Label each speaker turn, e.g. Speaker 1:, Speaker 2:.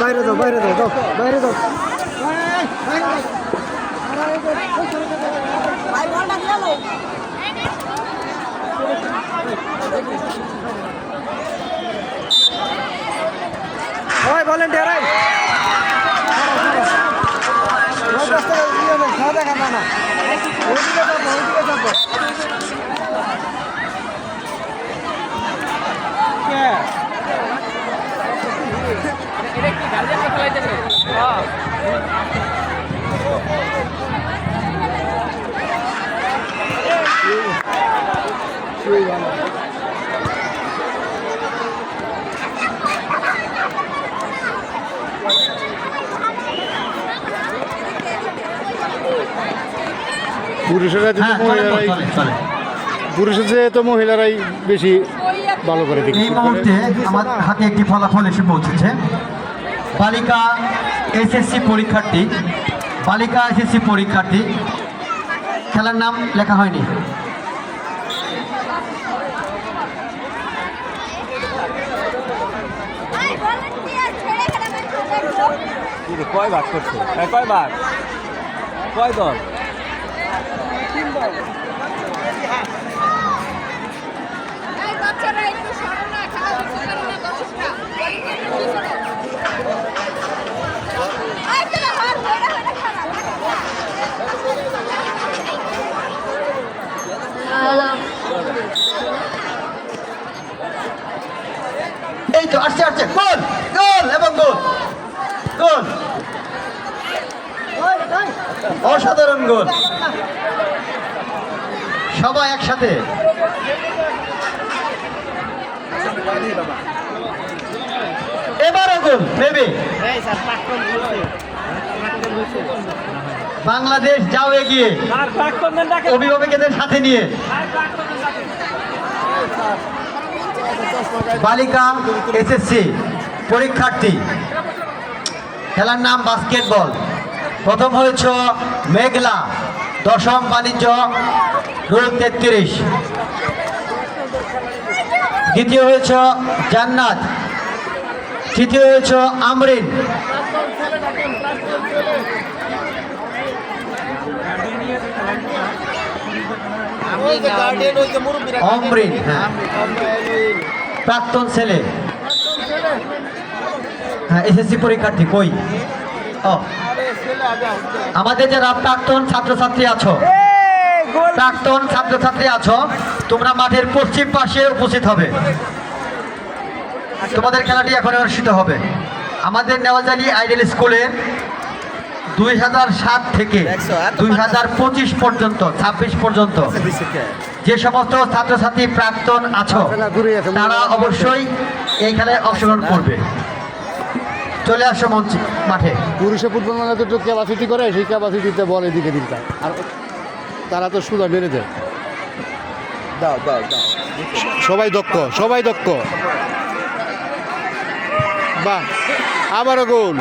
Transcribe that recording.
Speaker 1: বাইরে দাও বাইরে দাও দাও বাইরে দাও ওই ভলেন্টিয়ার আই খাওয়া দেখা না ওইদিকে যাবো ওইদিকে যাবো পুরুষেরা তো মহিলারাই বেশি ভালো করে দেখি।
Speaker 2: এই মুহূর্তে আমার হাতে একটি ফলাফল এসে পৌঁছেছে। বালিকা এসএসসি পরীক্ষার্থী খেলার নাম লেখা হয়নি।
Speaker 3: কয় ভাগ করছে কয় ভাগ কয় দল
Speaker 2: এই তো আসছে গোল গোল এবং গোল গোল অসাধারণ গোল সবাই একসাথে এবারও গোল নেবে বাংলাদেশ যাও এগিয়ে অভিভাবকদের সাথে নিয়ে বালিকা এসএসসি পরীক্ষার্থী খেলার নাম বাস্কেটবল প্রথম হয়েছে মেঘলা দশম বাণিজ্য রোল 33 দ্বিতীয় হয়েছে জান্নাত তৃতীয় হয়েছে আমরিন অমরিন প্রাক্তন ছেলে হ্যাঁ এসএসসি পরীক্ষার্থী কই ও আমাদের যারা প্রাক্তন ছাত্রছাত্রী আছো তোমরা মাঠের পশ্চিম পাশে উপস্থিত হবে। তোমাদের খেলাটি এখন অনুষ্ঠিত হবে আমাদের নেওয়াজালি আইডিয়াল স্কুলের 2007 থেকে 2025 পর্যন্ত 26 পর্যন্ত যে সমস্ত ছাত্রছাত্রী প্রাক্তন আছো তারা অবশ্যই এই খেলায় অংশগ্রহণ করবে। চলে আসো মঞ্চে মাঠে।
Speaker 1: পুরুষে ফুটবল মানে তো ক্যাপাসিটি করে সেই ক্যাপাসিটিতে বল এদিকে দিতে আর তারা তো সুদা মেরে দেয়।
Speaker 3: দাও দাও দাও
Speaker 1: সবাই দক্ষ বাহ আবারও গোল